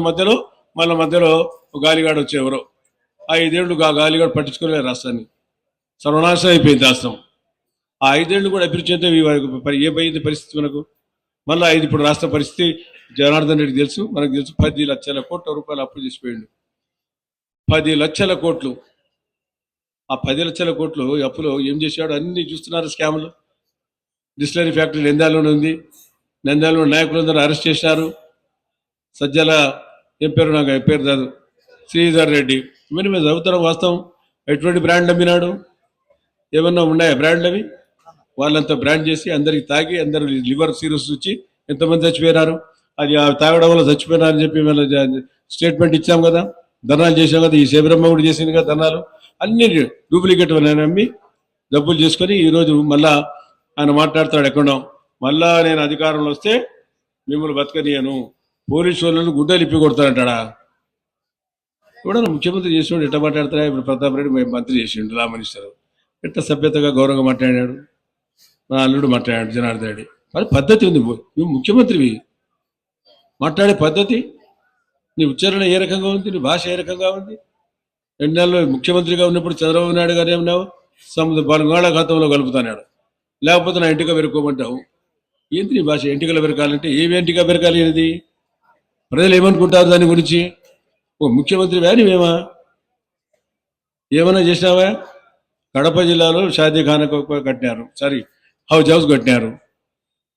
మధ్యలో మధ్యలో గాలిగాడు వచ్చేవరు ఆ 5 ఏళ్ళు గాలిగాడు పట్టించుకోలే రాష్ట్రాన్ని సర్వనాశనం అయిపోయింది రాష్ట్రం. ఆ 5 ఏళ్ళు కూడా అభివృద్ధి చెందే ఏమైంది పరిస్థితి మనకు. మళ్ళీ ఇప్పుడు రాష్ట్ర పరిస్థితి జనార్దన్ రెడ్డి తెలుసు, మనకు తెలుసు. 10 లక్షల కోట్ల రూపాయలు అప్పు చేసిపోయిండు. 10 లక్షల కోట్లు. ఆ 10 లక్షల కోట్లు అప్పులో ఏం చేశాడు? అన్ని చూస్తున్నారు స్కాములు. డిస్టిలరీ ఫ్యాక్టరీ నంద్యాలలో ఉంది. నంద్యాలలో నాయకులందరూ అరెస్ట్ చేశారు. సజ్జల ఏం పేరు, నాకు పేరు కాదు, శ్రీధర్ రెడ్డి, ఇవన్నీ మేము చదువుతాం. వాస్తవం. ఎటువంటి బ్రాండ్ అమ్మినాడు? ఏమన్నా ఉన్నాయా బ్రాండ్లు? అవి వాళ్ళంతా బ్రాండ్ చేసి అందరికి తాగి అందరూ లివర్ సీరియస్ వచ్చి ఎంతమంది చచ్చిపోయినారు. అది తాగడం వల్ల చచ్చిపోయినారని చెప్పి మేము స్టేట్మెంట్ ఇచ్చాం కదా, ధర్నాలు చేసాం కదా. ఈ శబరమ్మ కూడా చేసింది కదా ధర్నాలు. అన్ని డూప్లికేట్ అమ్మి డబ్బులు చేసుకొని ఈరోజు మళ్ళా ఆయన మాట్లాడతాడు ఎక్కడో, మళ్ళా నేను అధికారంలో వస్తే మిమ్మల్ని బతకనియను, పోలీసు వాళ్ళను గుడ్డలు ఇప్పి కొడతానంటాడా? కూడా ముఖ్యమంత్రి చేసినోడు ఎట్లా మాట్లాడతారా? ఇప్పుడు ప్రతాప్ రెడ్డి మంత్రి చేసిండు, లా మినిస్టర్, ఎట్లా సభ్యతగా గౌరవంగా మాట్లాడాడు. నా అల్లుడు మాట్లాడాడు జనార్దన్ రెడ్డి. మరి పద్ధతి ఉంది. నువ్వు ముఖ్యమంత్రివి, మాట్లాడే పద్ధతి, నీ ఉచ్చారణ ఏ రకంగా ఉంది, నీ భాష ఏ రకంగా ఉంది. 2 నెలల్లో ముఖ్యమంత్రిగా ఉన్నప్పుడు చంద్రబాబు నాయుడు గారు ఏమన్నావు? బంగాళాఖాతంలో కలుపుతానాడు, లేకపోతే నా ఇంటిగా పెరుకోమంటావు. ఏంటి నీ భాష? ఎంటికలు పెరకాలంటే ఏమి ఎంటిగా పెరకాలి అనేది? ప్రజలు ఏమనుకుంటారు దాని గురించి? ఓ ముఖ్యమంత్రి నువ్వేమా ఏమైనా చేసినావా? కడప జిల్లాలో షాదీఖానా కట్టినారు, సారీ హౌస్ కట్టినారు.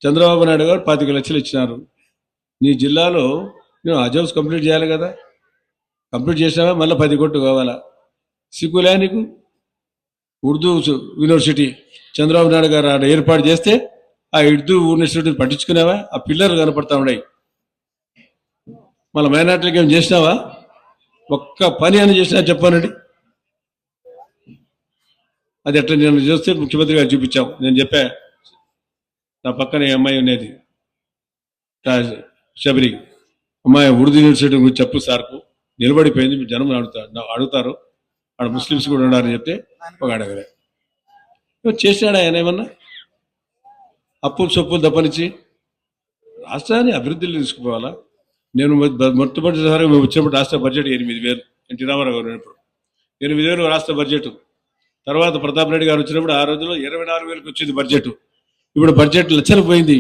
చంద్రబాబు నాయుడు గారు 25 లక్షలు ఇచ్చినారు. నీ జిల్లాలో నువ్వు హౌస్ కంప్లీట్ చేయాలి కదా, కంప్లీట్ చేసినావా? మళ్ళీ 10 కోట్లు కావాలా? సిగ్గులే నీకు? ఉర్దూ యూనివర్సిటీ చంద్రబాబు నాయుడు గారు ఏర్పాటు చేస్తే ఆ ఉర్దూ యూనివర్సిటీని పట్టించుకున్నావా? ఆ పిల్లలు కనపడతా ఉన్నాయి. మళ్ళీ మైనార్టీలకు ఏం చేసినావా? ఒక్క పని అని చేసినా చెప్పానండి. అది ఎట్లా నేను చూస్తే ముఖ్యమంత్రి గారు చూపించాం. నేను చెప్పా, నా పక్కన అమ్మాయి ఉండేది శబరి అమ్మాయి, ఉర్దూ యూనివర్సిటీ గురించి చెప్పు సార్కు, నిలబడిపోయింది. జనం అడుగుతారు, ఆడ ముస్లిమ్స్ కూడా ఉన్నారని చెప్తే ఒక అడగలే. చేశాడు ఆయన ఏమన్నా? అప్పులు సొప్పులు దప్పనిచ్చి రాష్ట్రాన్ని అభివృద్ధిలో తీసుకుపోవాలా? నేను మొట్టమొదటిసారిగా మేము వచ్చినప్పుడు రాష్ట్ర బడ్జెట్ 8,000 ఎన్టీ రామారావు గారు ఉన్నప్పుడు 8,000 రాష్ట్ర బడ్జెట్. తర్వాత ప్రతాప్ రెడ్డి గారు వచ్చినప్పుడు ఆ రోజుల్లో 24,000కి వచ్చింది బడ్జెట్. ఇప్పుడు బడ్జెట్ లక్షలు పోయింది.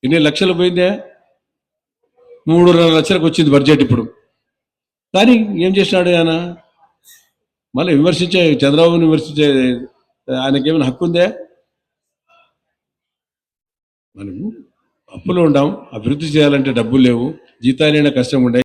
ఎన్ని లక్షలు పోయిందే? 3.5 లక్షలకు వచ్చింది బడ్జెట్ ఇప్పుడు. కానీ ఏం చేసినాడు ఆయన? మళ్ళీ విమర్శించే, చంద్రబాబుని విమర్శించే ఆయనకేమైనా హక్కు ఉందే? మనము అప్పులో ఉండాం, అభివృద్ధి చేయాలంటే డబ్బులు లేవు, జీతాలైనా కష్టం ఉండే.